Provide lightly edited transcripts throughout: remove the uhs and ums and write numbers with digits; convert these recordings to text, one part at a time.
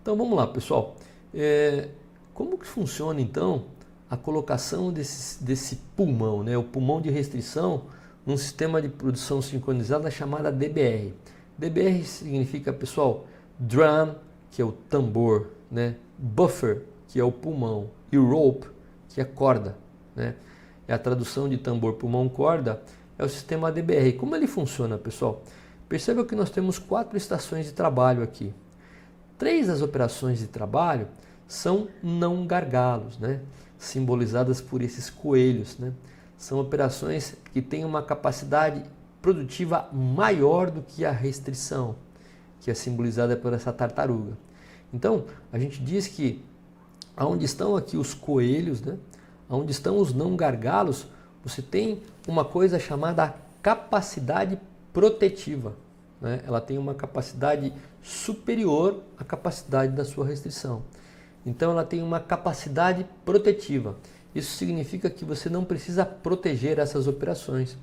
Então vamos lá, pessoal. Como que funciona então a colocação desse pulmão, né? O pulmão de restrição, num sistema de produção sincronizada chamada DBR. DBR significa, pessoal, drum, que é o tambor, né? Buffer, que é o pulmão, e rope, que é corda, né? É a tradução de tambor, pulmão, corda, é o sistema DBR. Como ele funciona, pessoal? Perceba que nós temos 4 estações de trabalho aqui. 3 das operações de trabalho são não gargalos, né? Simbolizadas por esses coelhos, né? São operações que têm uma capacidade produtiva maior do que a restrição, que é simbolizada por essa tartaruga. Então, a gente diz que onde estão aqui os coelhos, né? Onde estão os não gargalos, você tem uma coisa chamada capacidade protetiva, né? Ela tem uma capacidade superior à capacidade da sua restrição. Então ela tem uma capacidade protetiva. Isso significa que você não precisa proteger essas operações.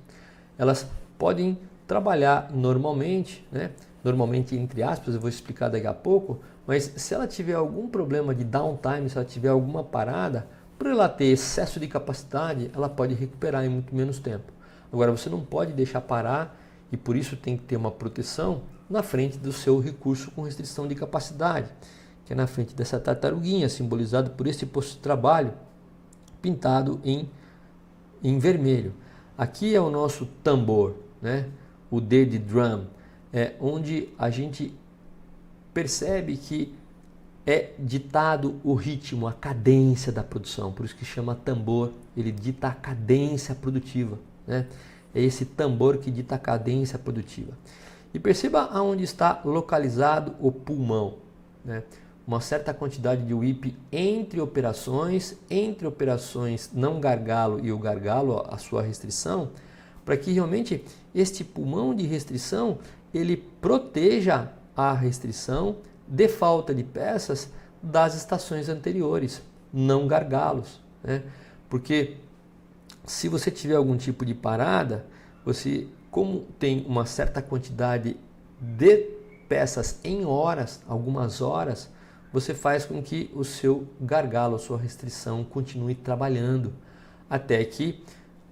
Elas podem trabalhar normalmente, né? Normalmente entre aspas, eu vou explicar daqui a pouco, mas se ela tiver algum problema de downtime, se ela tiver alguma parada, por ela ter excesso de capacidade, ela pode recuperar em muito menos tempo. Agora você não pode deixar parar e por isso tem que ter uma proteção na frente do seu recurso com restrição de capacidade, que é na frente dessa tartaruguinha, simbolizado por esse posto de trabalho pintado em vermelho. Aqui é o nosso tambor, né? O D de drum, onde a gente percebe que é ditado o ritmo, a cadência da produção, por isso que chama tambor, ele dita a cadência produtiva, né? É esse tambor que dita a cadência produtiva. E perceba aonde está localizado o pulmão, né? Uma certa quantidade de WIP entre operações não gargalo e o gargalo, a sua restrição, para que realmente este pulmão de restrição ele proteja a restrição de falta de peças das estações anteriores, não gargalos, né? Porque se você tiver algum tipo de parada, você, como tem uma certa quantidade de peças em horas, algumas horas, você faz com que o seu gargalo, a sua restrição continue trabalhando até que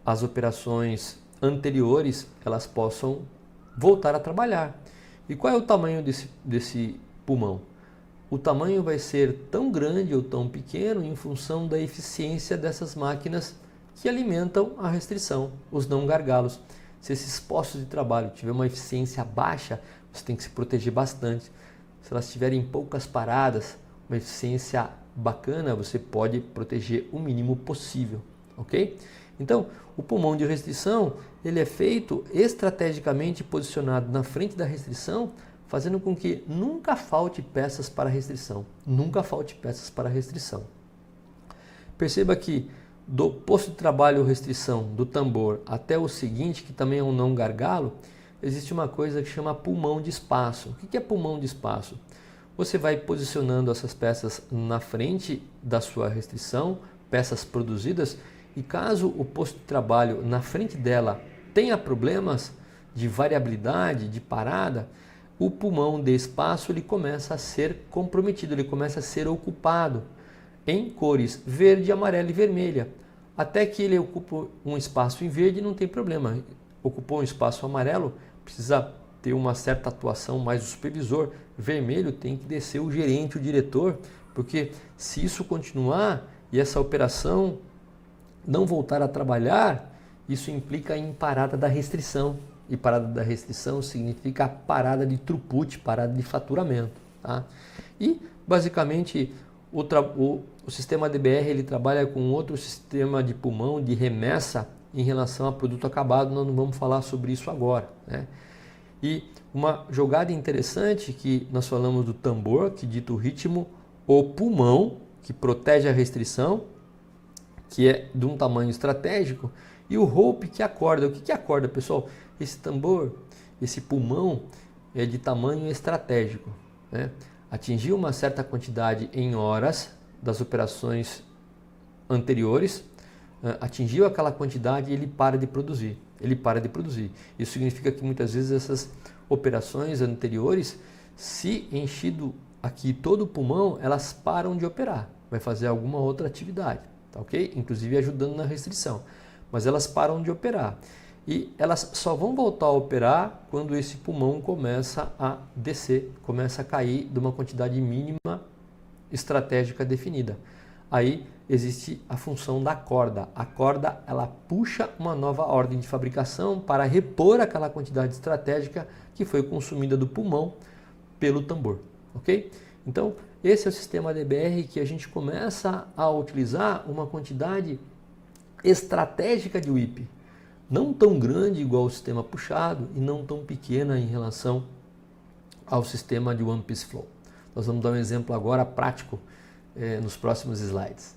as operações anteriores elas possam voltar a trabalhar. E qual é o tamanho desse pulmão? O tamanho vai ser tão grande ou tão pequeno em função da eficiência dessas máquinas que alimentam a restrição, os não gargalos. Se esses postos de trabalho tiverem uma eficiência baixa, você tem que se proteger bastante. Se elas tiverem poucas paradas, uma eficiência bacana, você pode proteger o mínimo possível, ok? Então, o pulmão de restrição, ele é feito estrategicamente posicionado na frente da restrição, fazendo com que nunca falte peças para restrição, nunca falte peças para restrição. Perceba que do posto de trabalho restrição do tambor até o seguinte, que também é um não gargalo, existe uma coisa que chama pulmão de espaço. O que é pulmão de espaço? Você vai posicionando essas peças na frente da sua restrição, peças produzidas, e caso o posto de trabalho na frente dela tenha problemas de variabilidade, de parada, o pulmão de espaço ele começa a ser comprometido, ele começa a ser ocupado em cores verde, amarela e vermelha. Até que ele ocupa um espaço em verde, não tem problema. Ocupou um espaço amarelo, precisa ter uma certa atuação mais do supervisor. Vermelho tem que descer o gerente, o diretor, porque se isso continuar e essa operação não voltar a trabalhar, isso implica em parada da restrição. E parada da restrição significa parada de throughput, parada de faturamento, tá? E basicamente o sistema DBR ele trabalha com outro sistema de pulmão de remessa em relação a produto acabado. Nós não vamos falar sobre isso agora, né? E uma jogada interessante que nós falamos do tambor, que dita o ritmo, o pulmão, que protege a restrição, que é de um tamanho estratégico, e o rope, que acorda. O que é acorda, pessoal? Esse tambor, esse pulmão é de tamanho estratégico, né? Atingiu uma certa quantidade em horas das operações anteriores, atingiu aquela quantidade e ele para de produzir. Ele para de produzir. Isso significa que muitas vezes essas operações anteriores, se enchido aqui todo o pulmão, elas param de operar, vai fazer alguma outra atividade, tá ok? Inclusive ajudando na restrição, mas elas param de operar. E elas só vão voltar a operar quando esse pulmão começa a descer, começa a cair de uma quantidade mínima estratégica definida. Aí existe a função da corda. A corda, ela puxa uma nova ordem de fabricação para repor aquela quantidade estratégica que foi consumida do pulmão pelo tambor, ok? Então, esse é o sistema DBR que a gente começa a utilizar uma quantidade estratégica de WIP. Não tão grande igual o sistema puxado e não tão pequena em relação ao sistema de One Piece Flow. Nós vamos dar um exemplo agora prático nos próximos slides.